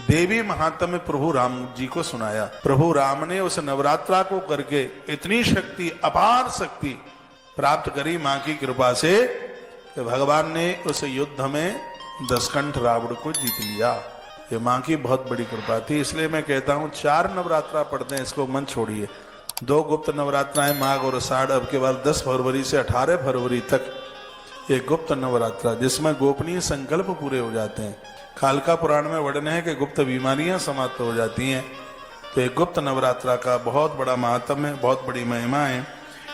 देवी महात्म्य प्रभु राम जी को सुनाया। प्रभु राम ने उस नवरात्रा को करके इतनी शक्ति, अपार शक्ति प्राप्त करी मां की कृपा से कि भगवान ने उस युद्ध में दशकंठ रावण को जीत लिया। ये मां की बहुत बड़ी कृपा थी। इसलिए मैं कहता हूं 4 नवरात्रा पढ़ते हैं, इसको मन छोड़िए। 2 गुप्त नवरात्राएं माघ और आषाढ़, अब के बाद 10 फरवरी से 18 फरवरी तक ये गुप्त नवरात्रा, जिसमें गोपनीय संकल्प पूरे हो जाते हैं। कालका पुराण में वर्णन है कि गुप्त बीमारियां समाप्त हो जाती हैं। तो ये गुप्त नवरात्रा का बहुत बड़ा महात्म्य है, बहुत बड़ी महिमा है।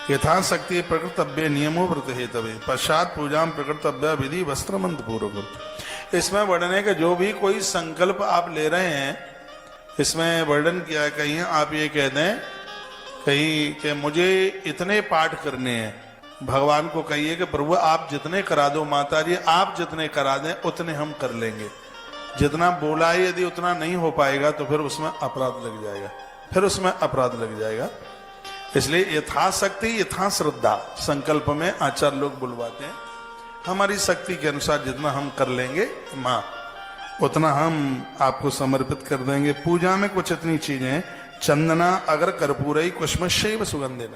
यथाशक्ति प्रकृतव्य नियमो व्रत हेतवे पश्चात पूजा प्रकृतव्य विधि वस्त्र मंत्र पूर्वक। इसमें वर्णन है कि जो भी कोई संकल्प आप ले रहे हैं, इसमें वर्णन किया है। कहीं आप ये कह दें कहीं कि मुझे इतने पाठ करने हैं, भगवान को कहिए कि प्रभु आप जितने करा दो, माता जी आप जितने करा दें उतने हम कर लेंगे। जितना बोला है यदि उतना नहीं हो पाएगा तो फिर उसमें अपराध लग जाएगा, फिर उसमें अपराध लग जाएगा। इसलिए यथाशक्ति यथाश्रद्धा संकल्प में आचार्य लोग बुलवाते हैं। हमारी शक्ति के अनुसार जितना हम कर लेंगे माँ, उतना हम आपको समर्पित कर देंगे। पूजा में कुछ इतनी चीजें, चंदना अगर कर्पूरई कुष्मशैव सुगंधेन,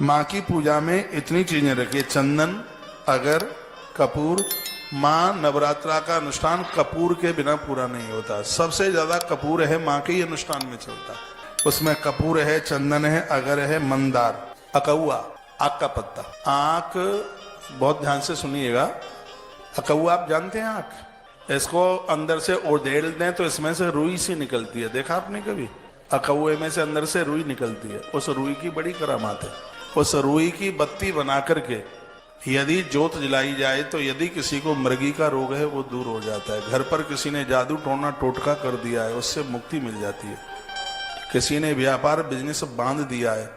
माँ की पूजा में इतनी चीजें रखिए, चंदन, अगर, कपूर। माँ नवरात्रा का अनुष्ठान कपूर के बिना पूरा नहीं होता। सबसे ज्यादा कपूर है माँ के ही अनुष्ठान में चलता है। उसमें कपूर है, चंदन है, अगर है, मंदार, अकौआ, आक का पत्ता। आक बहुत ध्यान से सुनिएगा। अकौआ आप जानते हैं आक? इसको अंदर से उधेड़ दें तो इसमें से रुई सी निकलती है। देखा आपने कभी? अकौए में से अंदर से रुई निकलती है। उस रुई की बड़ी करामात है। उस रुई की बत्ती बना करके यदि जोत जलाई जाए तो यदि किसी को मृगी का रोग है वो दूर हो जाता है। घर पर किसी ने जादू टोना टोटका कर दिया है, उससे मुक्ति मिल जाती है। किसी ने व्यापार बिजनेस बांध दिया है,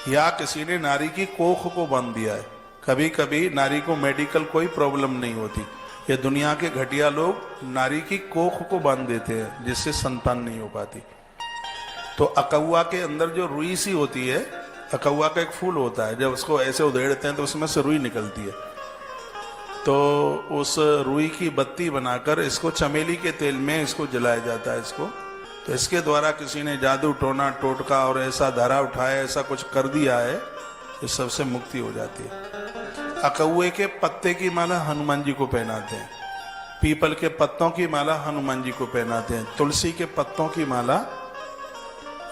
या किसी ने नारी की कोख को बांध दिया है। कभी कभी नारी को मेडिकल कोई प्रॉब्लम नहीं होती, ये दुनिया के घटिया लोग नारी की कोख को बांध देते हैं जिससे संतान नहीं हो पाती। तो अकौआ के अंदर जो रुई सी होती है, अकौआ का एक फूल होता है, जब उसको ऐसे उधेड़ते हैं तो उसमें से रुई निकलती है। तो उस रुई की बत्ती बनाकर इसको चमेली के तेल में इसको जलाया जाता है। इसको तो इसके द्वारा किसी ने जादू टोना टोटका और ऐसा धारा उठाया, ऐसा कुछ कर दिया है, इस सबसे मुक्ति हो जाती है। अकौए के पत्ते की माला हनुमान जी को पहनाते हैं। पीपल के पत्तों की माला हनुमान जी को पहनाते हैं। तुलसी के पत्तों की माला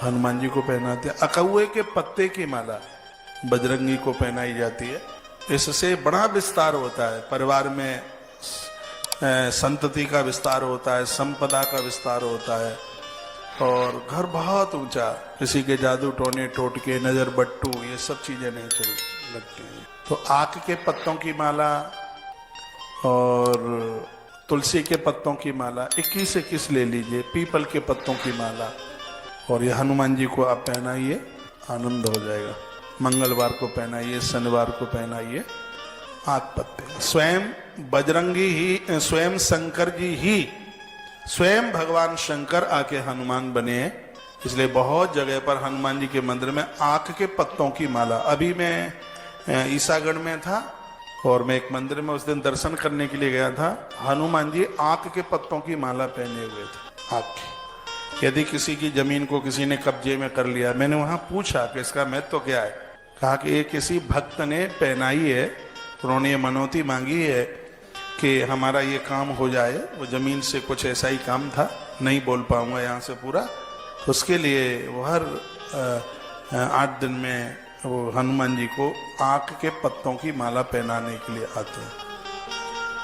हनुमान जी को पहनाते हैं। अकौए के पत्ते की माला बजरंगी को पहनाई जाती है। इससे बड़ा विस्तार होता है, परिवार में संतति का विस्तार होता है, संपदा का विस्तार होता है, और घर बहुत ऊंचा। किसी के जादू टोने टोटके, नजर बट्टू, ये सब चीजें नहीं चल लगती हैं। तो आक के पत्तों की माला और तुलसी के पत्तों की माला 21 ले लीजिए, पीपल के पत्तों की माला, और ये हनुमान जी को आप पहनाइए, आनंद हो जाएगा। मंगलवार को पहनाइए, शनिवार को पहनाइए आक पत्ते। स्वयं बजरंगी ही, स्वयं शंकर जी ही, स्वयं भगवान शंकर आके हनुमान बने हैं। इसलिए बहुत जगह पर हनुमान जी के मंदिर में आक के पत्तों की माला। अभी मैं ईसागढ़ में था और मैं एक मंदिर में उस दिन दर्शन करने के लिए गया था। हनुमान जी आक के पत्तों की माला पहने हुए थे, आक की। यदि किसी की जमीन को किसी ने कब्जे में कर लिया, मैंने वहां पूछा कि इसका महत्व तो क्या है। कहा कि ये किसी भक्त ने पहनाई है, उन्होंने ये मनौती मांगी है कि हमारा ये काम हो जाए। वो जमीन से कुछ ऐसा ही काम था, नहीं बोल पाऊंगा यहाँ से पूरा, उसके लिए वो हर 8 दिन में वो हनुमान जी को आक के पत्तों की माला पहनाने के लिए आते हैं।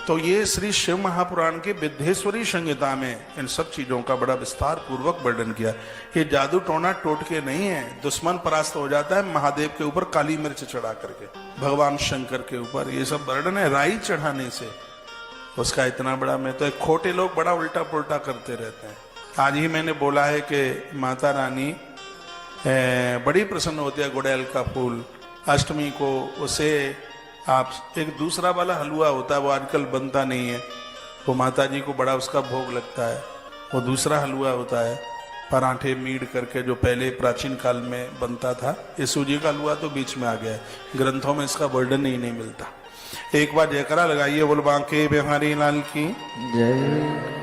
तो ये श्री शिव महापुराण के विद्येश्वरी संहिता में इन सब चीजों का बड़ा विस्तार पूर्वक वर्णन किया। ये जादू टोना टोटके नहीं है। दुश्मन परास्त हो जाता है महादेव के ऊपर काली मिर्च चढ़ा करके, भगवान शंकर के ऊपर, ये सब वर्णन है। राई चढ़ाने से उसका इतना बड़ा में तो खोटे लोग बड़ा उल्टा पुल्टा करते रहते हैं। आज ही मैंने बोला है कि माता रानी बड़ी प्रसन्न होती है। गुड़ैल का फूल अष्टमी को, उसे आप एक दूसरा वाला हलवा होता है, वो आजकल बनता नहीं है, वो माता जी को बड़ा उसका भोग लगता है। वो दूसरा हलवा होता है पराठे मीड करके, जो पहले प्राचीन काल में बनता था। ये सूजी का हलवा तो बीच में आ गया है, ग्रंथों में इसका वर्णन ही नहीं मिलता। एक बार जयकारा लगाइए, बोल बांके बिहारी लाल की जय।